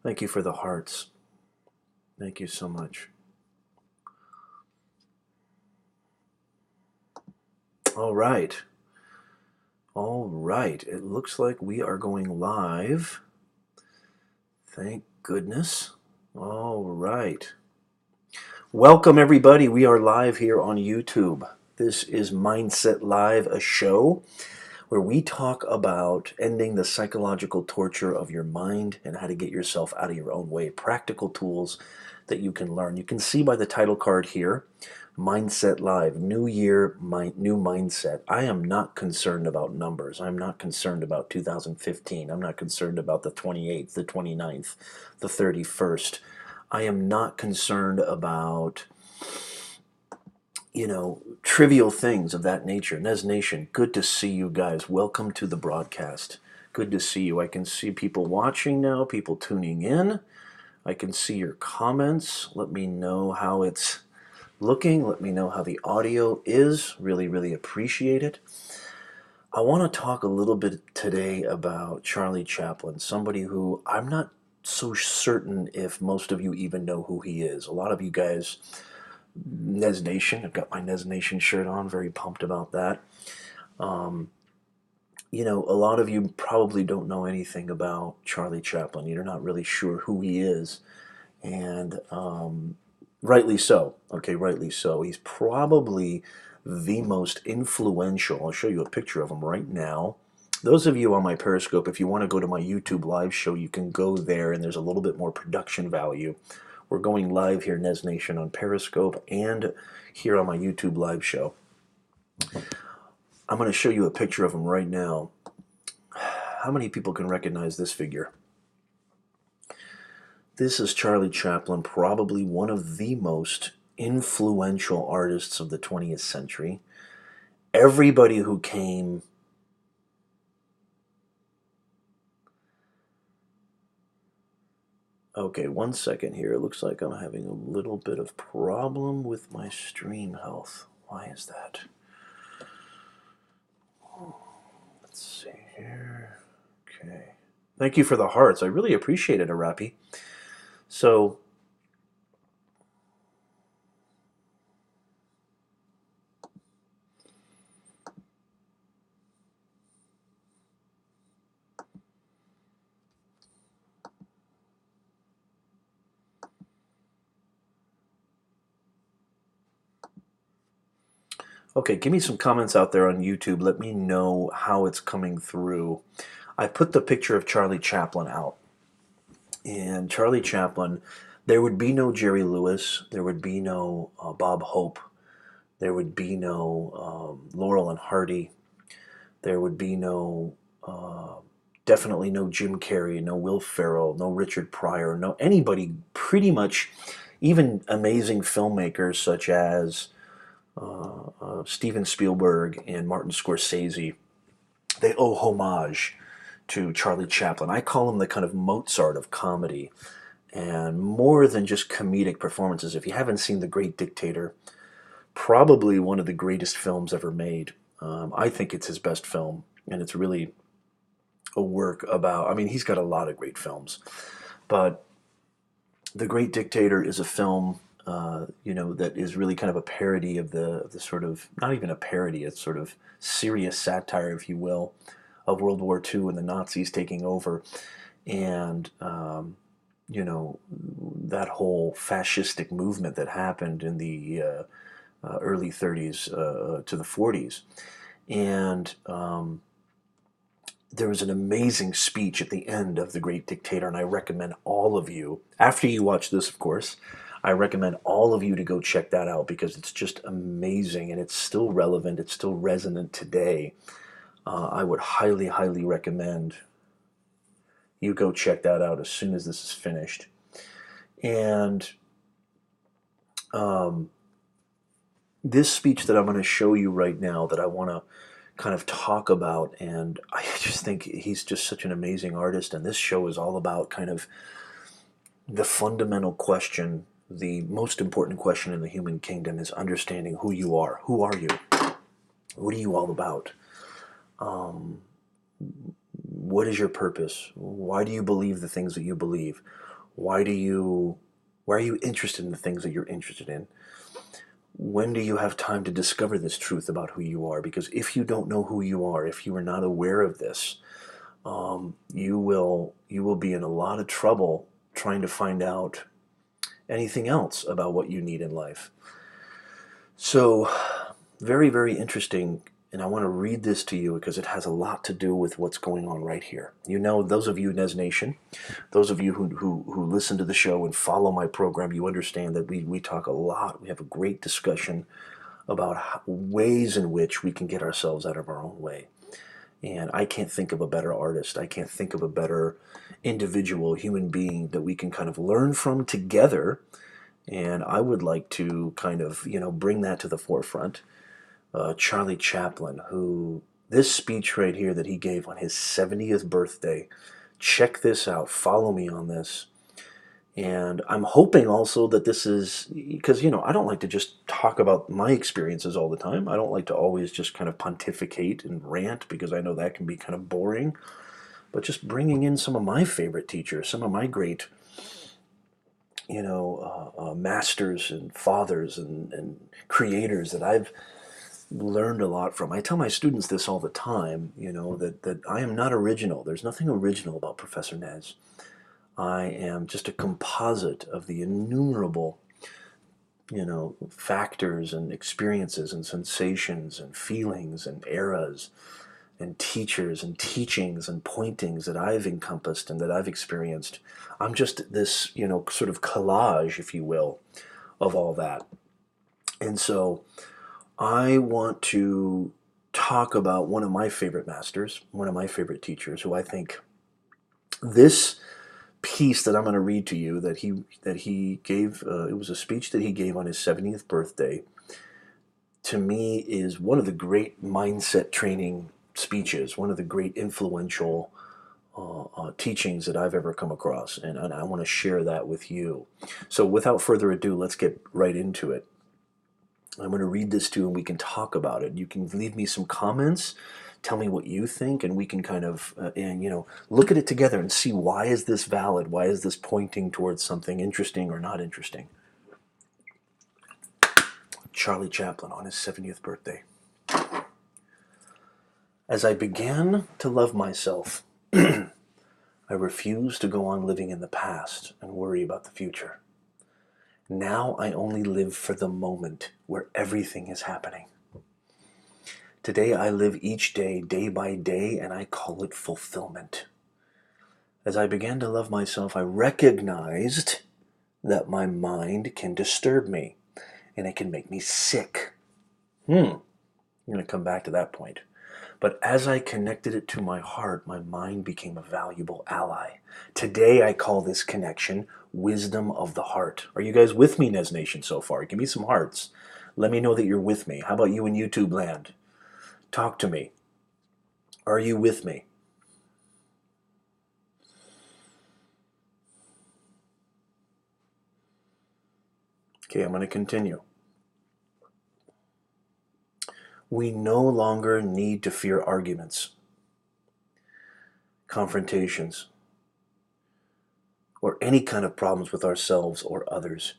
Thank you for the hearts. Thank you so much. All right. All right. It looks like we are going live. Thank goodness. All right. Welcome, everybody. We are live here on YouTube. This is Mindset Live, a show where we talk about ending the psychological torture of your mind and how to get yourself out of your own way. Practical tools that you can learn. You can see by the title card here, Mindset Live, New Year, New Mindset. I am not concerned about numbers. I'm not concerned about 2015. I'm not concerned about the 28th, the 29th, the 31st. I am not concerned about trivial things of that nature. Nez Nation, good to see you guys. Welcome to the broadcast. Good to see you. I can see people watching now, people tuning in. I can see your comments. Let me know how it's looking. Let me know how the audio is. Really, really appreciate it. I want to talk a little bit today about Charlie Chaplin, somebody who I'm not so certain if most of you even know who he is. A lot of you guys, Nez Nation, I've got my Nez Nation shirt on, very pumped about that. Um, a lot of you probably don't know anything about Charlie Chaplin. You're not really sure who he is. And rightly so. Okay, rightly so. He's probably the most influential. I'll show you a picture of him right now. Those of you on my Periscope, if you want to go to my YouTube live show, you can go there, and there's a little bit more production value. We're going live here, Nez Nation, on Periscope and here on my YouTube live show. I'm going to show you a picture of him right now. How many people can recognize this figure? This is Charlie Chaplin, probably one of the most influential artists of the 20th century. Everybody who came Okay, one second here. It looks like I'm having a little bit of problem with my stream health. Why is that? Let's see here. Okay. Thank you for the hearts. I really appreciate it, Arapi. So, okay, give me some comments out there on YouTube. Let me know how it's coming through. I put the picture of Charlie Chaplin out. And Charlie Chaplin, there would be no Jerry Lewis. There would be no Bob Hope. There would be no Laurel and Hardy. There would be definitely no Jim Carrey, no Will Ferrell, no Richard Pryor, no anybody, pretty much, even amazing filmmakers such as Steven Spielberg and Martin Scorsese. They owe homage to Charlie Chaplin. I call him the kind of Mozart of comedy, and more than just comedic performances. If you haven't seen The Great Dictator, probably one of the greatest films ever made. I think it's his best film, and it's really a work about. I mean, he's got a lot of great films, but The Great Dictator is a film, that is really kind of a parody of the sort of, not even a parody, it's sort of serious satire, if you will, of World War II and the Nazis taking over, and that whole fascistic movement that happened in the early 30s to the 40s. And there was an amazing speech at the end of The Great Dictator, and I recommend all of you, after you watch this, of course, I recommend all of you to go check that out because it's just amazing and it's still relevant, it's still resonant today. I would highly, highly recommend you go check that out as soon as this is finished. And this speech that I'm going to show you right now, that I want to kind of talk about, and I just think he's just such an amazing artist, and this show is all about kind of the fundamental question, the most important question in the human kingdom is understanding who you are. Who are you? What are you all about? What is your purpose? Why do you believe the things that you believe? Why are you interested in the things that you're interested in? When do you have time to discover this truth about who you are? Because if you don't know who you are, if you are not aware of this, you will be in a lot of trouble trying to find out anything else about what you need in life. So, very, very interesting. And I want to read this to you because it has a lot to do with what's going on right here. You know, those of you, Nez Nation, those of you who listen to the show and follow my program, you understand that we talk a lot. We have a great discussion about ways in which we can get ourselves out of our own way. And I can't think of a better artist. I can't think of a better individual, human being that we can kind of learn from together. And I would like to kind of, bring that to the forefront. Charlie Chaplin, who, this speech right here that he gave on his 70th birthday, check this out, follow me on this. And I'm hoping also that this is, because, I don't like to just talk about my experiences all the time. I don't like to always just kind of pontificate and rant because I know that can be kind of boring. But just bringing in some of my favorite teachers, some of my great, masters and fathers and creators that I've learned a lot from. I tell my students this all the time, that I am not original. There's nothing original about Professor Nez. I am just a composite of the innumerable, factors and experiences and sensations and feelings and eras and teachers and teachings and pointings that I've encompassed and that I've experienced. I'm just this, sort of collage, if you will, of all that. And so I want to talk about one of my favorite masters, one of my favorite teachers, who I think this piece that I'm going to read to you that he gave, it was a speech that he gave on his 70th birthday, to me is one of the great mindset training speeches, one of the great influential teachings that I've ever come across, and I want to share that with you. So without further ado, let's get right into it. I'm going to read this to you and we can talk about it. You can leave me some comments, tell me what you think, and we can kind of, look at it together and see, why is this valid? Why is this pointing towards something interesting or not interesting? Charlie Chaplin on his 70th birthday. As I began to love myself, I refused to go on living in the past and worry about the future. Now I only live for the moment where everything is happening. Today I live each day, day by day, and I call it fulfillment. As I began to love myself, I recognized that my mind can disturb me, and it can make me sick. I'm going to come back to that point. But as I connected it to my heart, my mind became a valuable ally. Today I call this connection wisdom of the heart. Are you guys with me, Nez Nation, so far? Give me some hearts. Let me know that you're with me. How about you in YouTube land? Talk to me. Are you with me? Okay, I'm going to continue. We no longer need to fear arguments, confrontations, or any kind of problems with ourselves or others.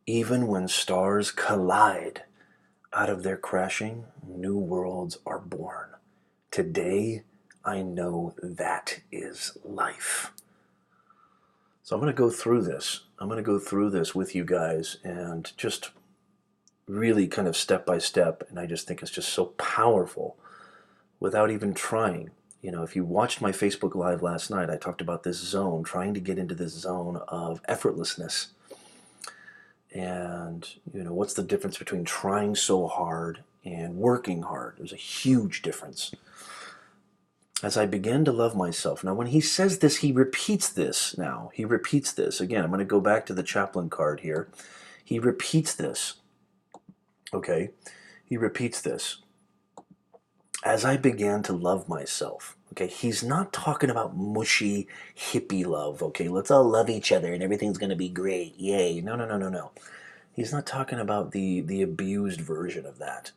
Even when stars collide, out of their crashing, new worlds are born. Today, I know that is life. So I'm going to go through this. I'm going to go through this with you guys and just really kind of step by step. And I just think it's just so powerful without even trying. If you watched my Facebook Live last night, I talked about this zone, trying to get into this zone of effortlessness. And, what's the difference between trying so hard and working hard? There's a huge difference. As I began to love myself. Now, when he says this, he repeats this now. He repeats this. Again, I'm going to go back to the Chaplin card here. He repeats this. Okay? He repeats this. As I began to love myself. Okay? He's not talking about mushy, hippie love. Okay? Let's all love each other and everything's going to be great. Yay. No. He's not talking about the abused version of that.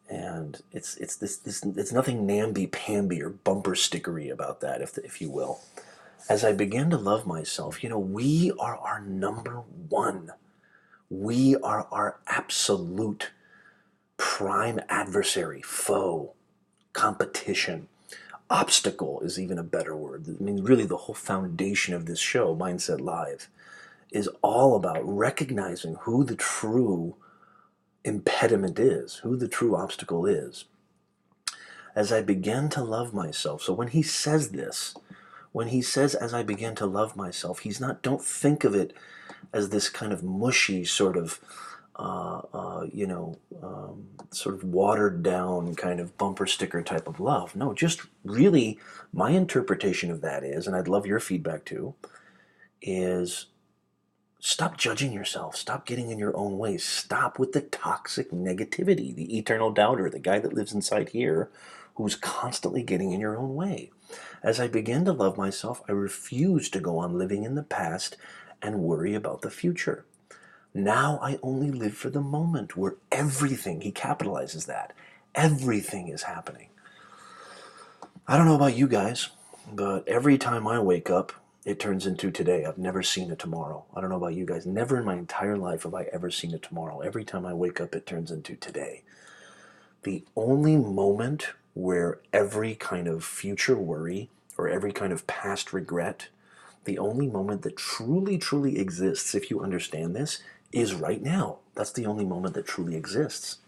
And it's nothing namby-pamby or bumper stickery about that, if you will. As I began to love myself, we are our number one. We are our absolute prime adversary, foe, competition. Obstacle is even a better word. I mean, really, the whole foundation of this show, Mindset Live, is all about recognizing who the true impediment is, who the true obstacle is. As I began to love myself, so when he says this, when he says, as I began to love myself, don't think of it as this kind of mushy sort of, sort of watered down kind of bumper sticker type of love. No, just really my interpretation of that is, and I'd love your feedback too, is stop judging yourself. Stop getting in your own way. Stop with the toxic negativity, the eternal doubter, the guy that lives inside here who's constantly getting in your own way. As I began to love myself, I refused to go on living in the past and worry about the future. Now I only live for the moment where everything, he capitalizes that, everything is happening. I don't know about you guys, but every time I wake up, it turns into today. I've never seen a tomorrow. I don't know about you guys. Never in my entire life have I ever seen a tomorrow. Every time I wake up, it turns into today. The only moment where every kind of future worry or every kind of past regret, the only moment that truly, truly exists, if you understand this, is right now. That's the only moment that truly exists.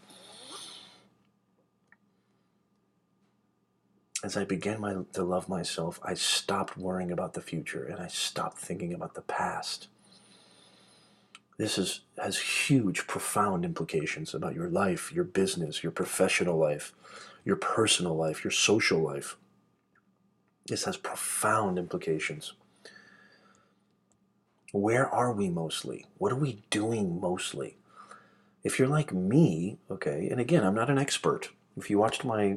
As I began to love myself, I stopped worrying about the future and I stopped thinking about the past. This has huge, profound implications about your life, your business, your professional life, your personal life, your social life. This has profound implications. Where are we mostly? What are we doing mostly? If you're like me, okay, and again, I'm not an expert. If you watched my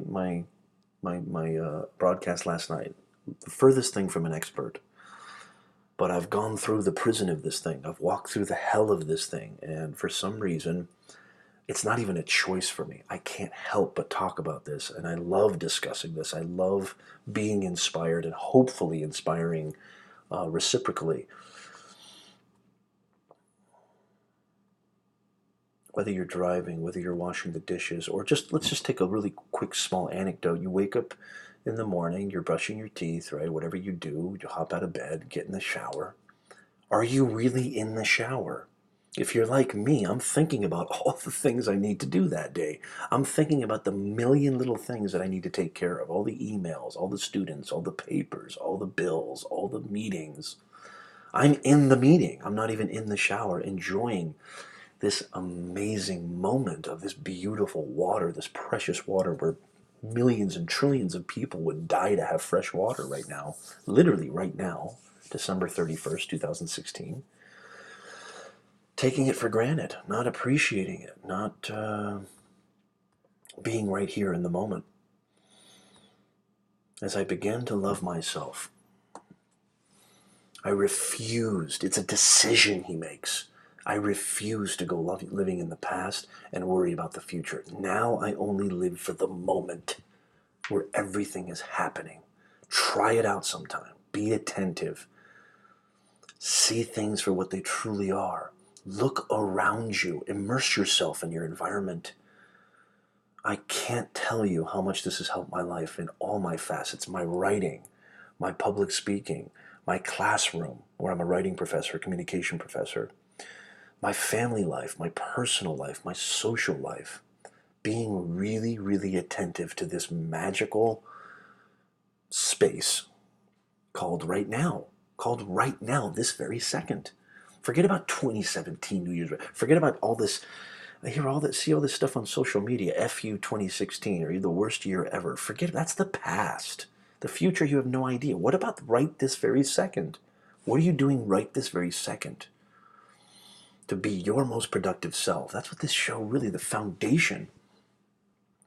broadcast last night, the furthest thing from an expert. But I've gone through the prison of this thing. I've walked through the hell of this thing. And for some reason, it's not even a choice for me. I can't help but talk about this. And I love discussing this. I love being inspired and hopefully inspiring reciprocally. Whether you're driving, whether you're washing the dishes, or let's just take a really quick small anecdote. You wake up in the morning, you're brushing your teeth, right? Whatever you do, you hop out of bed, get in the shower. Are you really in the shower? If you're like me, I'm thinking about all the things I need to do that day. I'm thinking about the million little things that I need to take care of, all the emails, all the students, all the papers, all the bills, all the meetings. I'm in the meeting. I'm not even in the shower enjoying this amazing moment of this beautiful water, this precious water where millions and trillions of people would die to have fresh water right now, literally right now, December 31st, 2016. Taking it for granted, not appreciating it, not being right here in the moment. As I began to love myself, I refused. It's a decision he makes. I refuse to go living in the past and worry about the future. Now I only live for the moment where everything is happening. Try it out sometime. Be attentive. See things for what they truly are. Look around you. Immerse yourself in your environment. I can't tell you how much this has helped my life in all my facets. My writing, my public speaking, my classroom, where I'm a writing professor, communication professor, my family life, my personal life, my social life. Being really, really attentive to this magical space called right now. Called right now, this very second. Forget about 2017 New Year's. Forget about all this. I hear all that, see all this stuff on social media. FU 2016, or you're the worst year ever. Forget it. That's the past. The future, you have no idea. What about right this very second? What are you doing right this very second to be your most productive self? That's what this show really, the foundation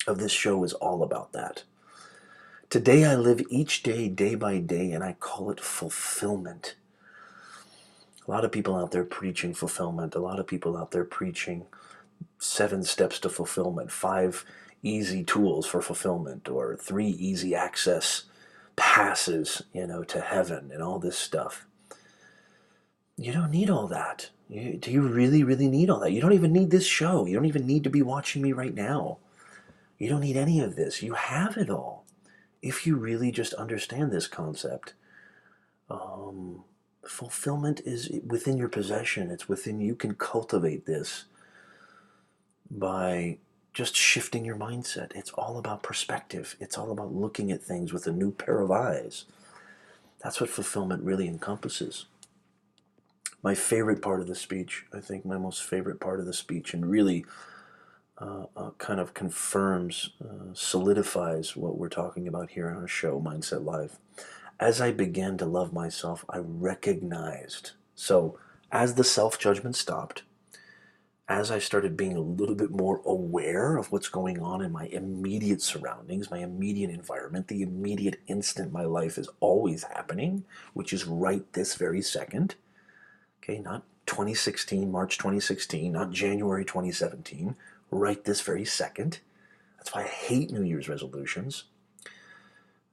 of this show is all about that. Today I live each day, day by day, and I call it fulfillment. A lot of people out there preaching fulfillment. A lot of people out there preaching 7 steps to fulfillment, 5 easy tools for fulfillment, or 3 easy access passes, to heaven and all this stuff. You don't need all that. Do you really, really need all that? You don't even need this show. You don't even need to be watching me right now. You don't need any of this. You have it all. If you really just understand this concept, fulfillment is within your possession. It's within, you can cultivate this by just shifting your mindset. It's all about perspective. It's all about looking at things with a new pair of eyes. That's what fulfillment really encompasses. My favorite part of the speech, I think my most favorite part of the speech, and really kind of confirms, solidifies what we're talking about here on our show, Mindset Live. As I began to love myself, I recognized. So as the self-judgment stopped, as I started being a little bit more aware of what's going on in my immediate surroundings, my immediate environment, the immediate instant my life is always happening, which is right this very second. Okay, not 2016, March 2016, not January 2017, right this very second. That's why I hate New Year's resolutions.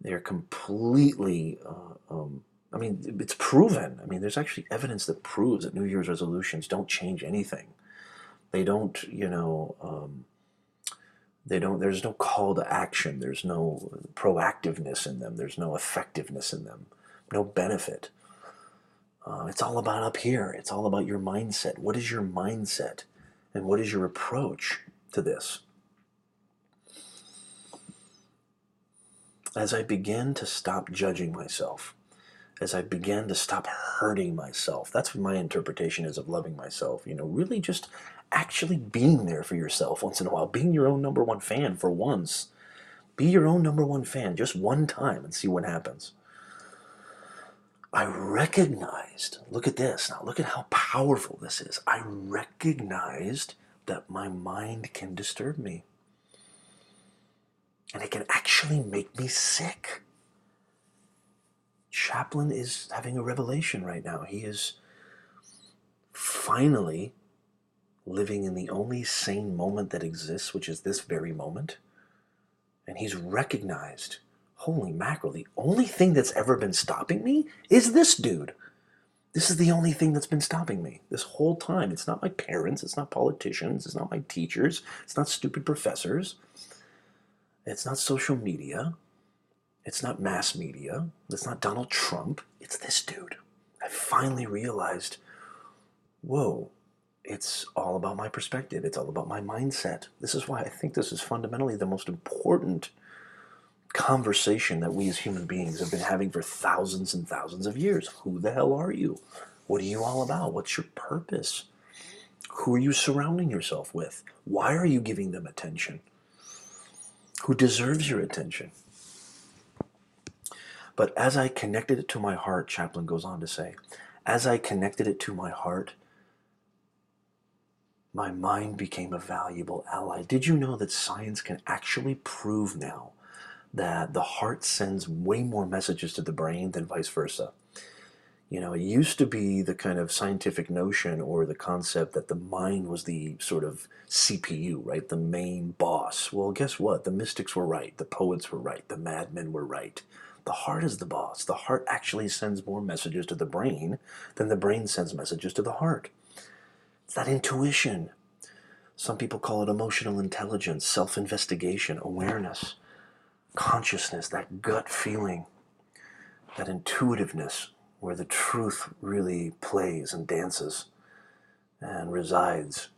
They're completely, it's proven. There's actually evidence that proves that New Year's resolutions don't change anything. They don't, there's no call to action. There's no proactiveness in them. There's no effectiveness in them. No benefit. It's all about up here. It's all about your mindset. What is your mindset? And what is your approach to this? As I began to stop judging myself, as I began to stop hurting myself, that's what my interpretation is of loving myself. Really just actually being there for yourself once in a while, being your own number one fan for once. Be your own number one fan just one time and see what happens. I recognized, look at this now, look at how powerful this is. I recognized that my mind can disturb me. And it can actually make me sick. Chaplin is having a revelation right now. He is finally living in the only sane moment that exists, which is this very moment. And he's recognized, holy mackerel, the only thing that's ever been stopping me is this dude. This is the only thing that's been stopping me this whole time. It's not my parents, it's not politicians, it's not my teachers, it's not stupid professors, it's not social media, it's not mass media, it's not Donald Trump, it's this dude. I finally realized, whoa, it's all about my perspective. It's all about my mindset. This is why I think this is fundamentally the most important conversation that we as human beings have been having for thousands and thousands of years. Who the hell are you? What are you all about? What's your purpose? Who are you surrounding yourself with? Why are you giving them attention? Who deserves your attention? But as I connected it to my heart, Chaplin goes on to say, as I connected it to my heart, my mind became a valuable ally. Did you know that science can actually prove now that the heart sends way more messages to the brain than vice versa? It used to be the kind of scientific notion or the concept that the mind was the sort of CPU, right? The main boss. Well, guess what? The mystics were right. The poets were right. The madmen were right. The heart is the boss. The heart actually sends more messages to the brain than the brain sends messages to the heart. It's that intuition. Some people call it emotional intelligence, self-investigation, awareness, consciousness, that gut feeling, that intuitiveness where the truth really plays and dances and resides.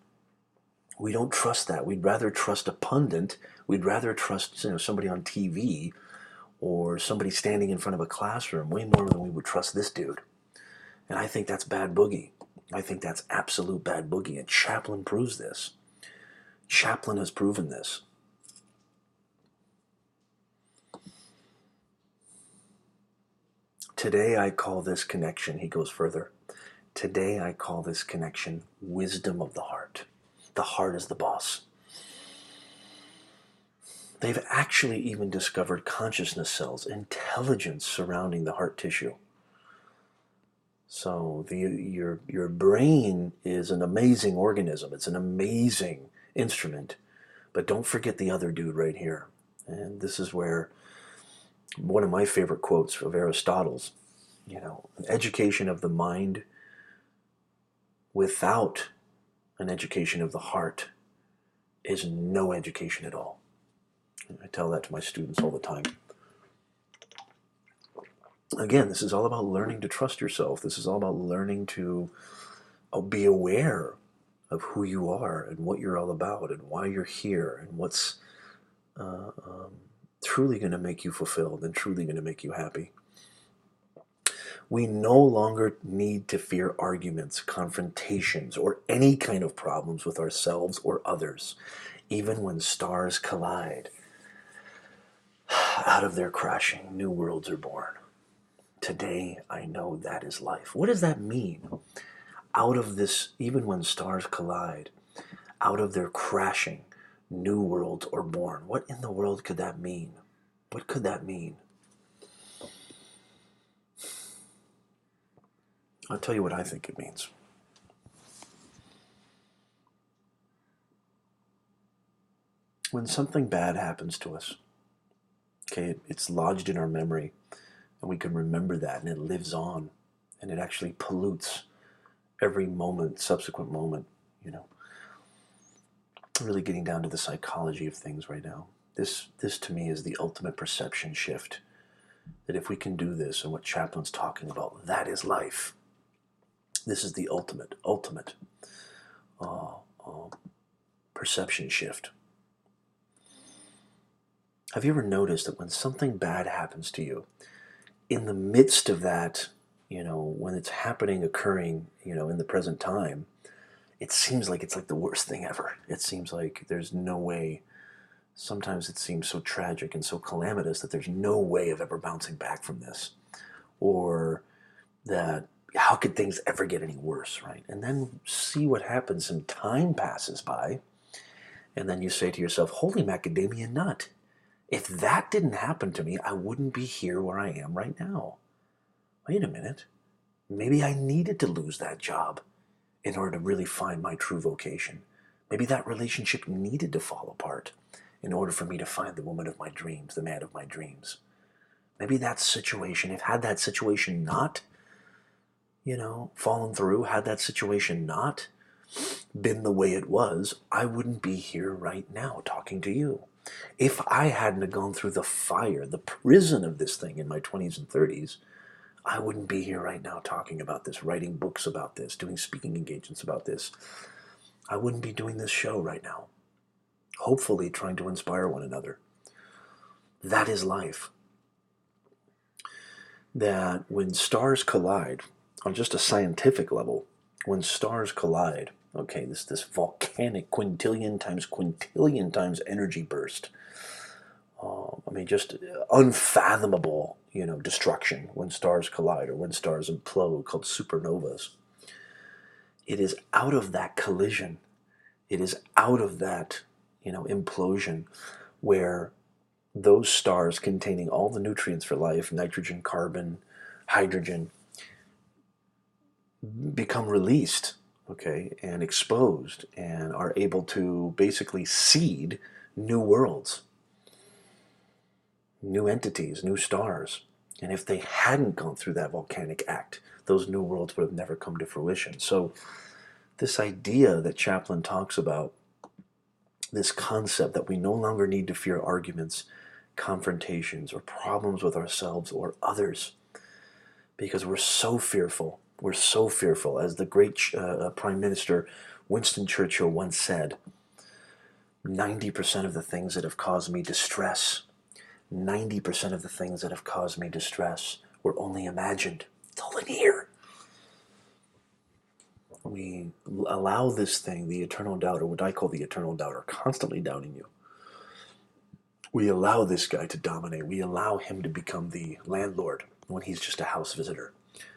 We don't trust that. We'd rather trust a pundit. We'd rather trust somebody on TV or somebody standing in front of a classroom way more than we would trust this dude. And I think that's bad boogie. I think that's absolute bad boogie. And Chaplin proves this. Chaplin has proven this. Today I call this connection, he goes further, today I call this connection wisdom of the heart. The heart is the boss. They've actually even discovered consciousness cells, intelligence surrounding the heart tissue. So your brain is an amazing organism. It's an amazing instrument. But don't forget the other dude right here. And this is where one of my favorite quotes of Aristotle's, an education of the mind without an education of the heart is no education at all. I tell that to my students all the time. Again, this is all about learning to trust yourself. This is all about learning to be aware of who you are and what you're all about and why you're here and what's truly going to make you fulfilled and truly going to make you happy. We no longer need to fear arguments, confrontations, or any kind of problems with ourselves or others, even when stars collide. Out of their crashing, new worlds are born. Today, I know that is life. What does that mean? Out of this, even when stars collide, out of their crashing, new worlds are born. What in the world could that mean? What could that mean? I'll tell you what I think it means. When something bad happens to us, okay, it's lodged in our memory, and we can remember that, and it lives on, and it actually pollutes every moment, subsequent moment, Really getting down to the psychology of things right now. This to me is the ultimate perception shift. That if we can do this, and what Chaplin's talking about, that is life. This is the ultimate perception shift. Have you ever noticed that when something bad happens to you, in the midst of that, when it's occurring, in the present time, it seems like it's like the worst thing ever. It seems like there's no way. Sometimes it seems so tragic and so calamitous that there's no way of ever bouncing back from this. Or that, how could things ever get any worse, right? And then see what happens, and time passes by, and then you say to yourself, holy macadamia nut. If that didn't happen to me, I wouldn't be here where I am right now. Wait a minute. Maybe I needed to lose that job in order to really find my true vocation. Maybe that relationship needed to fall apart in order for me to find the woman of my dreams, the man of my dreams. Maybe that situation, had that situation not, fallen through, had that situation not been the way it was, I wouldn't be here right now talking to you. If I hadn't gone through the fire, the prison of this thing in my 20s and 30s, I wouldn't be here right now talking about this, writing books about this, doing speaking engagements about this. I wouldn't be doing this show right now, hopefully trying to inspire one another. That is life. That when stars collide, on just a scientific level, when stars collide, okay, this volcanic quintillion times energy burst, just unfathomable, destruction when stars collide or when stars implode, called supernovas. It is out of that collision, it is out of that, implosion, where those stars containing all the nutrients for life, nitrogen, carbon, hydrogen, become released, okay, and exposed, and are able to basically seed new worlds, new entities, new stars. And if they hadn't gone through that volcanic act, those new worlds would have never come to fruition. So this idea that Chaplin talks about, this concept that we no longer need to fear arguments, confrontations, or problems with ourselves or others, because we're so fearful. We're so fearful. As the great Prime Minister Winston Churchill once said, 90% of the things that have caused me distress, 90% of the things that have caused me distress were only imagined. It's all in here. We allow this thing, the eternal doubter, what I call the eternal doubter, constantly doubting you. We allow this guy to dominate. We allow him to become the landlord when he's just a house visitor.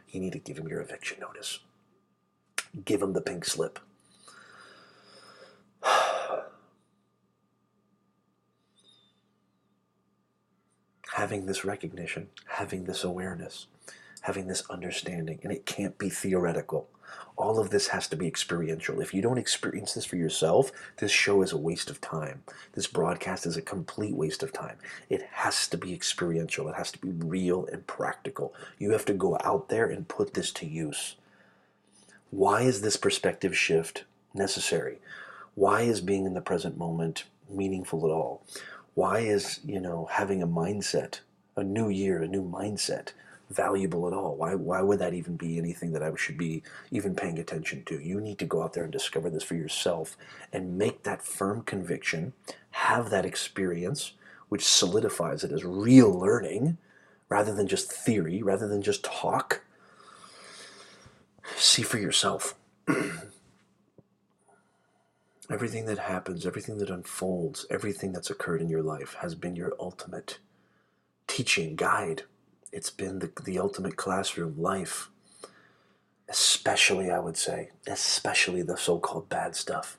You need to give him your eviction notice. Give him the pink slip. Having this recognition, having this awareness, having this understanding, and it can't be theoretical. All of this has to be experiential. If you don't experience this for yourself, this show is a waste of time. This broadcast is a complete waste of time. It has to be experiential. It has to be real and practical. You have to go out there and put this to use. Why is this perspective shift necessary? Why is being in the present moment meaningful at all? Why is, having a mindset, a new year, a new mindset, valuable at all? Why would that even be anything that I should be even paying attention to? You need to go out there and discover this for yourself and make that firm conviction, have that experience, which solidifies it as real learning rather than just theory, rather than just talk. See for yourself. Everything that happens, everything that unfolds, everything that's occurred in your life has been your ultimate teaching guide. It's been the ultimate classroom, life. Especially, I would say, especially the so-called bad stuff.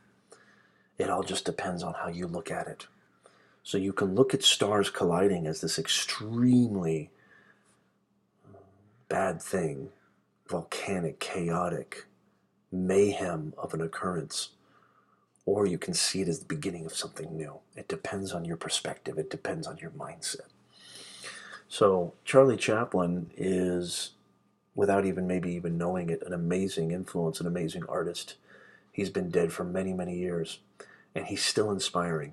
It all just depends on how you look at it. So you can look at stars colliding as this extremely bad thing, volcanic, chaotic, mayhem of an occurrence. Or you can see it as the beginning of something new. It depends on your perspective. It depends on your mindset. So Charlie Chaplin is, without maybe even knowing it, an amazing influence, an amazing artist. He's been dead for many, many years, and he's still inspiring.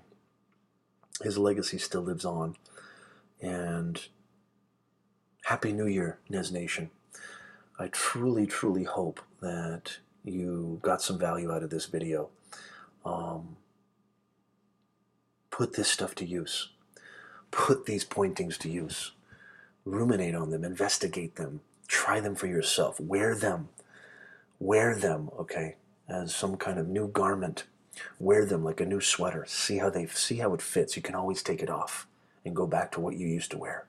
His legacy still lives on. And Happy New Year, Nez Nation. I truly, truly hope that you got some value out of this video. Put this stuff to use. Put these pointings to use. Ruminate on them. Investigate them. Try them for yourself. Wear them. Wear them, okay, as some kind of new garment. Wear them like a new sweater. See how it fits. You can always take it off and go back to what you used to wear.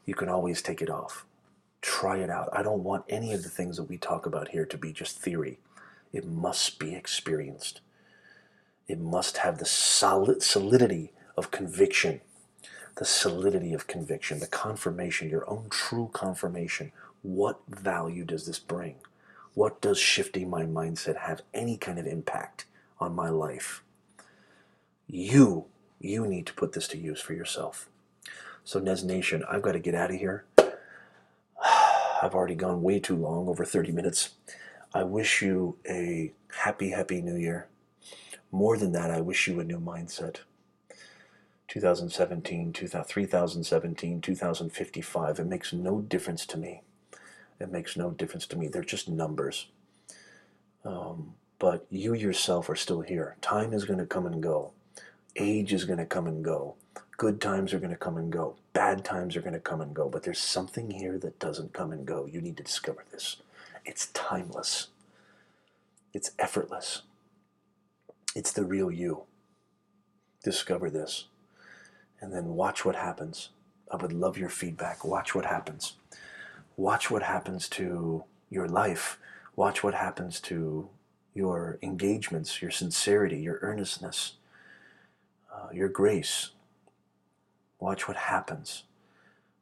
You can always take it off. Try it out. I don't want any of the things that we talk about here to be just theory. It must be experienced. It must have the solidity of conviction. The solidity of conviction, the confirmation, your own true confirmation. What value does this bring? What does shifting my mindset have any kind of impact on my life? You need to put this to use for yourself. So Nez Nation, I've got to get out of here. I've already gone way too long, over 30 minutes. I wish you a happy, happy New Year. More than that, I wish you a new mindset. 2017, 3017, 2055, it makes no difference to me. It makes no difference to me. They're just numbers. But you yourself are still here. Time is going to come and go. Age is going to come and go. Good times are going to come and go. Bad times are going to come and go. But there's something here that doesn't come and go. You need to discover this. It's timeless. It's effortless. It's the real you. Discover this. And then watch what happens. I would love your feedback. Watch what happens. Watch what happens to your life. Watch what happens to your engagements, your sincerity, your earnestness, your grace. Watch what happens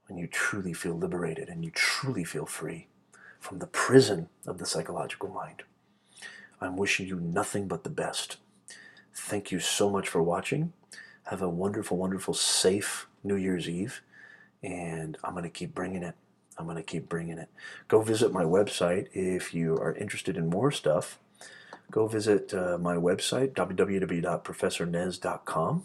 when you truly feel liberated and you truly feel free from the prison of the psychological mind. I'm wishing you nothing but the best. Thank you so much for watching. Have a wonderful, wonderful, safe New Year's Eve. And I'm going to keep bringing it. I'm going to keep bringing it. Go visit my website if you are interested in more stuff. Go visit my website, www.professornez.com.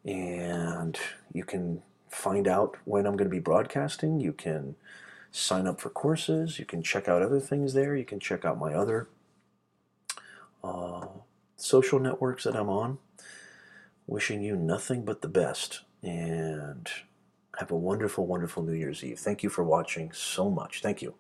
And you can find out when I'm going to be broadcasting. You can sign up for courses. You can check out other things there. You can check out my other social networks that I'm on. Wishing you nothing but the best. And have a wonderful, wonderful New Year's Eve. Thank you for watching so much. Thank you.